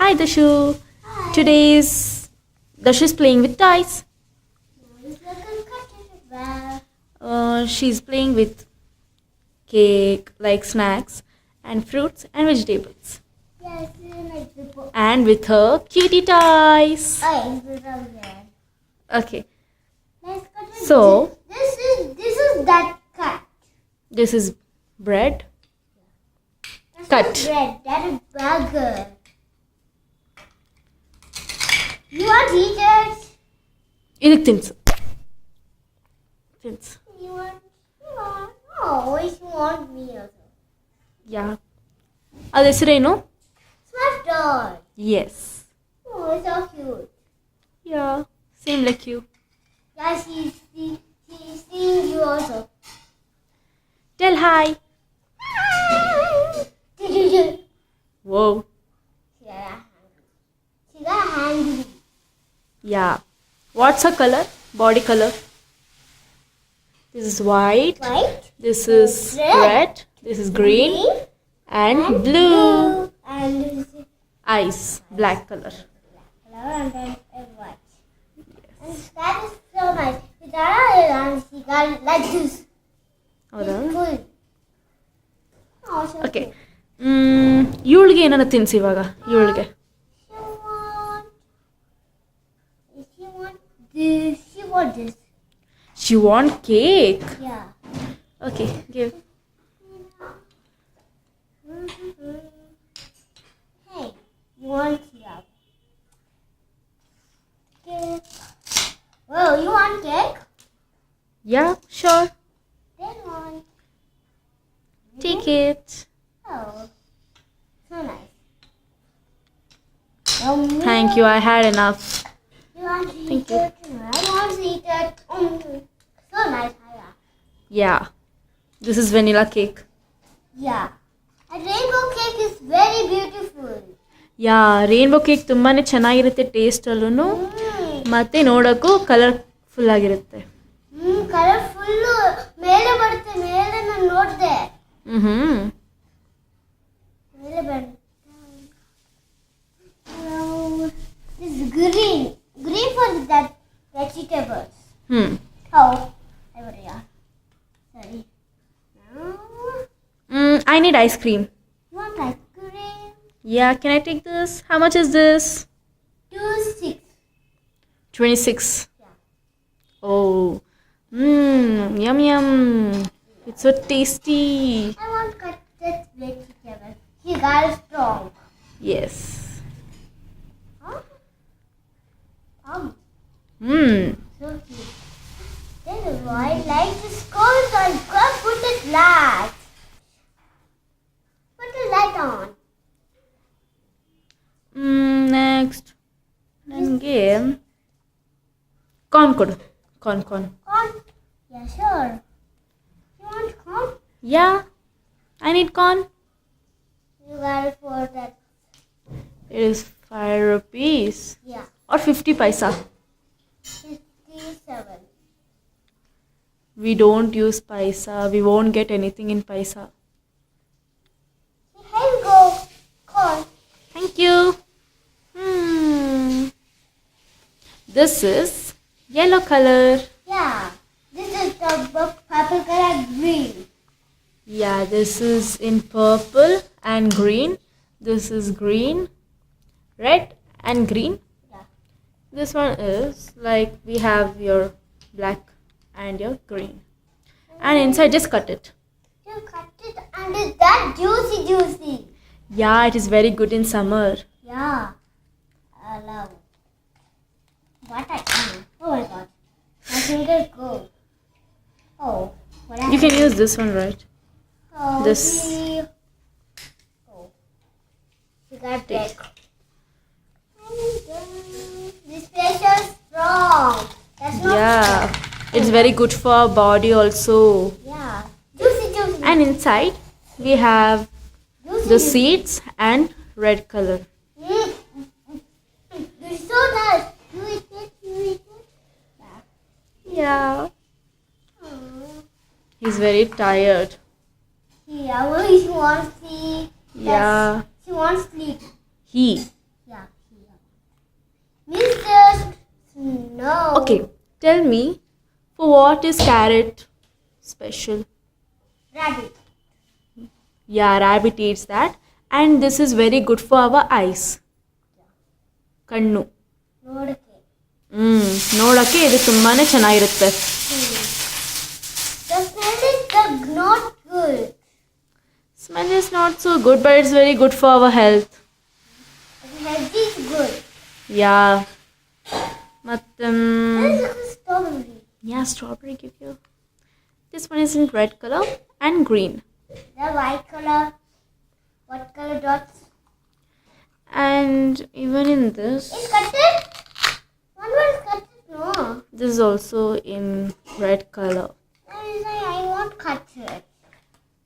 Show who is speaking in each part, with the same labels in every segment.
Speaker 1: Hi Dashu.
Speaker 2: Hi.
Speaker 1: Today's Dashu is playing with toys. She's playing with cake, like snacks, and fruits and vegetables.
Speaker 2: Yes, like the
Speaker 1: And with her cutie toys. Okay.
Speaker 2: Let's cut it.
Speaker 1: So
Speaker 2: This is that cut.
Speaker 1: this is bread.
Speaker 2: That's
Speaker 1: Cut.
Speaker 2: not bread. That is burger. You want to eat it?
Speaker 1: ಇದಕ್ಕೆ ತಿನ್ಸು ತಿನ್ಸು
Speaker 2: You want? No, you want me also.
Speaker 1: ಯಾ ಅದ ಹೆಸರೇನು?
Speaker 2: Smurf doll.
Speaker 1: Yes
Speaker 2: Oh, it's so cute.
Speaker 1: Yeah same like you.
Speaker 2: Yeah, she's seeing you also.
Speaker 1: Tell hi. Whoa.
Speaker 2: She got hungry.
Speaker 1: Yeah. What's her color? Body color. This is white.
Speaker 2: White.
Speaker 1: This is red. This is green. And blue.
Speaker 2: And this is
Speaker 1: Eyes. Black color.
Speaker 2: color and then white. And that is so nice. And she got it like this.
Speaker 1: ಹೌದಾ?
Speaker 2: Full. Oh, so
Speaker 1: okay
Speaker 2: cute.
Speaker 1: ಇವಳಿಗೆ ಏನಾರ ತಿನ್ಸಿ ಇವಾಗ ಇವಳಿಗೆ.
Speaker 2: She want this. She want this.
Speaker 1: She want cake.
Speaker 2: Yeah.
Speaker 1: Okay, give.
Speaker 2: Hey, you want cake? Cake. Whoa, you want cake?
Speaker 1: Yeah, sure.
Speaker 2: Then one.
Speaker 1: Take it.
Speaker 2: Oh, so nice. Oh, me.
Speaker 1: Thank you. I had enough.
Speaker 2: You want to
Speaker 1: Thank
Speaker 2: eat
Speaker 1: you.
Speaker 2: it? I want to eat it. So nice.
Speaker 1: Yeah. This is vanilla cake.
Speaker 2: Yeah. A rainbow cake is very beautiful.
Speaker 1: Yeah rainbow cake ತುಂಬಾ ಚೆನ್ನಾಗಿರುತ್ತೆ ಟೇಸ್ಟಲ್ಲೂ ಮತ್ತು ನೋಡೋಕ್ಕೂ colourful ಆಗಿರುತ್ತೆ.
Speaker 2: Colourful ಮೇಲೆ ಬರುತ್ತೆ. ಮೇಲೆ ನಾನು ನೋಡಿದೆ.
Speaker 1: ಹ್ಞೂ
Speaker 2: ಮೇಲೆ ಬರುತ್ತೆ. This is green. Green for that vegetables.
Speaker 1: ಹ್ಞೂ
Speaker 2: Oh, yeah. Sorry. Now,
Speaker 1: I need ice cream.
Speaker 2: you want ice cream?
Speaker 1: Yeah, can I take this? How much is this?
Speaker 2: 2 6.
Speaker 1: 26.
Speaker 2: Yeah.
Speaker 1: Oh. Yum yum. It's so tasty.
Speaker 2: I want to cut that vegetable. He got it strong.
Speaker 1: Yes.
Speaker 2: Huh? So cute. Then I like this cold, so I got put it light. Put the light on.
Speaker 1: Next. ನನಗೆ corn ಕೊಡು. Corn.
Speaker 2: Corn? Yeah, sure. You want corn?
Speaker 1: Yeah. I need corn.
Speaker 2: You got it for that.
Speaker 1: It is 5 rupees.
Speaker 2: Yeah.
Speaker 1: Or 50 paisa.
Speaker 2: 57.
Speaker 1: We don't use paisa. We won't get anything in paisa.
Speaker 2: Here you go. Corn.
Speaker 1: Thank you. This is yellow color.
Speaker 2: Yeah. This is the purple color green.
Speaker 1: Yeah, this is in purple and green. This is green, red and green.
Speaker 2: Yeah.
Speaker 1: This one is like we have your black and your green. And inside just cut it.
Speaker 2: You cut it and it's that juicy.
Speaker 1: Yeah, it is very good in summer.
Speaker 2: Yeah. I love it. What I Oh my god. My finger go. Oh. What
Speaker 1: You can use this one, right?
Speaker 2: Oh,
Speaker 1: this.
Speaker 2: Oh. You got bread. This place is strong. That's not
Speaker 1: Yeah, it's very good for our body also.
Speaker 2: Yeah. Juicy.
Speaker 1: And inside we have
Speaker 2: Juicy.
Speaker 1: the seeds and red color.
Speaker 2: It's so nice. You eat it.
Speaker 1: Yeah.
Speaker 2: Oh.
Speaker 1: He's very tired.
Speaker 2: Yeah, well, she wants to see.
Speaker 1: Yeah.
Speaker 2: She wants sleep.
Speaker 1: He.
Speaker 2: Yeah. Mr. Snow.
Speaker 1: Okay, tell me, for what is carrot special?
Speaker 2: Rabbit.
Speaker 1: Yeah, rabbit eats that. And this is very good for our eyes. Kannu.
Speaker 2: Nodake.
Speaker 1: ನೋಡೋಕ್ಕೆ ಇದು ತುಂಬಾನೇ ಚೆನ್ನಾಗಿರುತ್ತೆ.
Speaker 2: The smell is not good.
Speaker 1: Smell is not so good, but it's very good for our health.
Speaker 2: Health is good.
Speaker 1: Yeah. ಮತ್ತೆ
Speaker 2: This is a strawberry.
Speaker 1: yeah, strawberry give you. This one is in red color and green.
Speaker 2: The white color. What color dots?
Speaker 1: And even in this,
Speaker 2: It's cutted. One more is cutted. No.
Speaker 1: this is also in red color.
Speaker 2: I want cutted.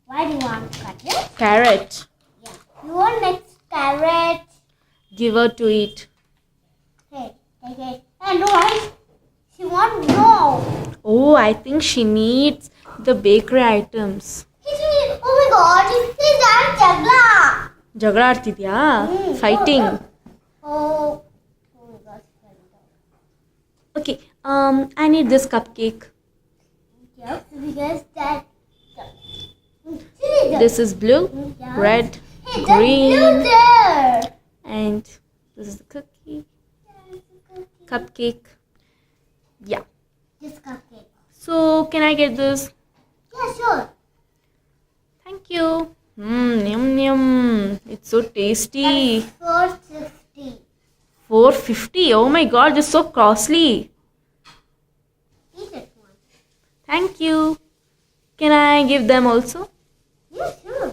Speaker 2: Why do you want cutted?
Speaker 1: Carrot.
Speaker 2: Yeah. You want next carrot.
Speaker 1: Give her to eat.
Speaker 2: Hey, take it. Hey, no, she won't know.
Speaker 1: Oh, I think she needs the bakery items.
Speaker 2: Oh my god, he's that Jagla.
Speaker 1: ಜಗಳ ಆಡ್ತಿದ್ಯಾ? Fighting.
Speaker 2: Oh my god.
Speaker 1: Okay, I need this cupcake.
Speaker 2: Yes, because that.
Speaker 1: This is blue,
Speaker 2: Yeah.
Speaker 1: red,
Speaker 2: Hey,
Speaker 1: green,
Speaker 2: blue there.
Speaker 1: and this is the cookie. Cupcake. Yeah.
Speaker 2: This cupcake.
Speaker 1: So, can I get this?
Speaker 2: Yeah, sure.
Speaker 1: Thank you. Yum yum. It's so tasty.
Speaker 2: That's 450.
Speaker 1: 450. Oh my god, this is so costly.
Speaker 2: Eat it one.
Speaker 1: Thank you. Can I give them also?
Speaker 2: Yeah, sure.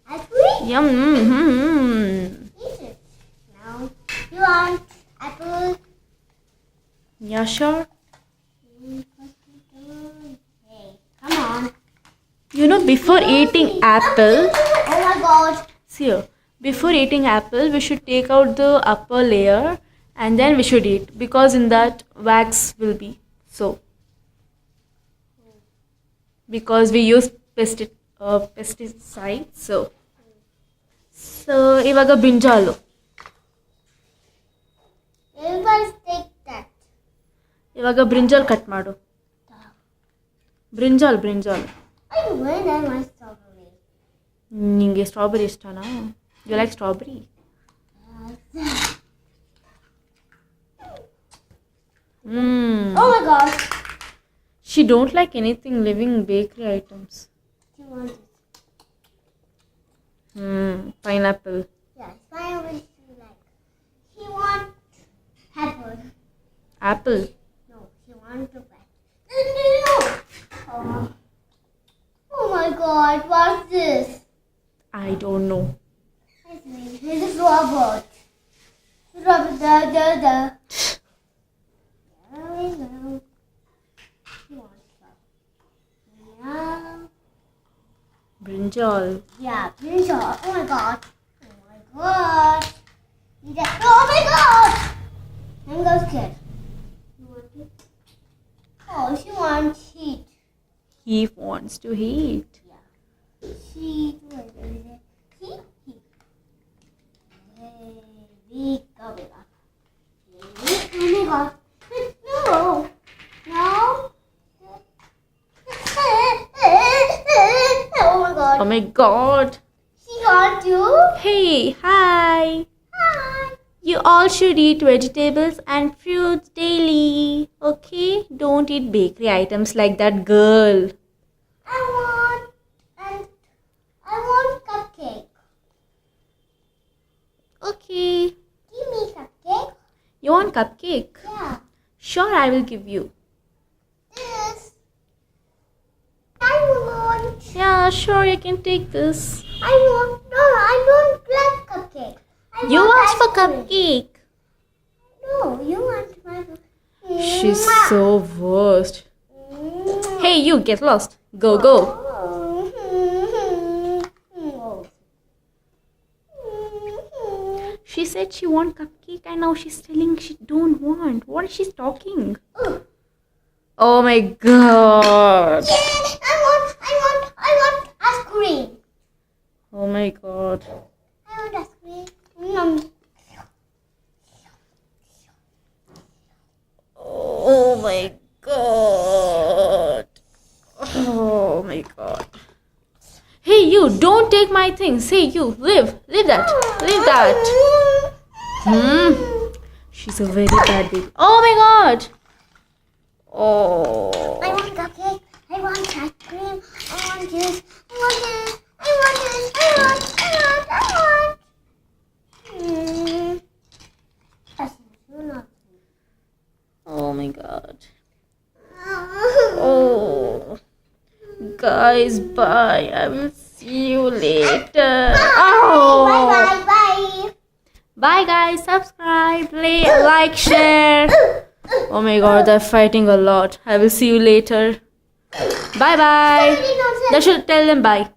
Speaker 2: Apple?
Speaker 1: Yum.
Speaker 2: Eat it. Now, you want apple?
Speaker 1: Yeah, sure.
Speaker 2: Hey, come on.
Speaker 1: You know, before eating apple,
Speaker 2: Oh my god.
Speaker 1: see here, before eating apple, we should take out the upper layer and then we should eat, because in that wax will be so. Because we use pesticides, so ivaga brinjalu.
Speaker 2: Everybody take that.
Speaker 1: ಇವಾಗ brinjal cut ಮಾಡು. Brinjal
Speaker 2: I win and my strawberry.
Speaker 1: ನಿಂಗೆ strawberry ಇಷ್ಟನಾ? You like strawberry?
Speaker 2: Oh my god.
Speaker 1: She don't like anything living bakery items.
Speaker 2: You want it?
Speaker 1: Pineapple.
Speaker 2: Yes, I wish you like. She want apple.
Speaker 1: Apple.
Speaker 2: No, she want to pet. No. Oh my god, what's this?
Speaker 1: I don't know.
Speaker 2: This is robot. Robot, da. There we go. She wants some. Yeah.
Speaker 1: Brinjal.
Speaker 2: Yeah, pizza. Oh my god. Oh my god. Oh my god. I'm so scared. You want it? Oh, she wants heat.
Speaker 1: He wants to eat.
Speaker 2: Yeah. Heat. Heat. Hey, big go. Oh my god. No. No. Oh my god.
Speaker 1: Oh my god.
Speaker 2: She got you.
Speaker 1: Hey, hi.
Speaker 2: Hi.
Speaker 1: You all should eat vegetables and fruits daily. Okay? Don't eat bakery items like that girl.
Speaker 2: I want cupcake.
Speaker 1: Okay.
Speaker 2: Give me cupcake.
Speaker 1: You want cupcake?
Speaker 2: Yeah.
Speaker 1: Sure, I will give you.
Speaker 2: This. I want.
Speaker 1: Yeah, sure, you can take this.
Speaker 2: I want. No, I don't like cupcake. I
Speaker 1: You
Speaker 2: want
Speaker 1: asked for
Speaker 2: ice cream.
Speaker 1: cupcake.
Speaker 2: No, you want my.
Speaker 1: She's
Speaker 2: Mwah.
Speaker 1: so worst.
Speaker 2: Mwah.
Speaker 1: Hey, you get lost. Go, go.
Speaker 2: Oh.
Speaker 1: She said she want cupcake and now she's telling she don't want. What is she talking? Oh my god.
Speaker 2: Yeah, I want ice cream.
Speaker 1: Oh my god.
Speaker 2: I want ice cream.
Speaker 1: my god. Oh my god. Hey you, don't take my things. Hey you, leave that. Leave that. She's a very bad baby. Oh my god. Oh.
Speaker 2: I want cupcake. I want ice cream. I want this. I want this. I want this. I want.
Speaker 1: Oh my god. Oh. Guys, bye. I will see you later. Oh.
Speaker 2: Bye, bye, bye.
Speaker 1: Bye guys. Subscribe, like, share. Oh my god, they're fighting a lot. I will see you later. Bye bye. Dashu, tell them bye.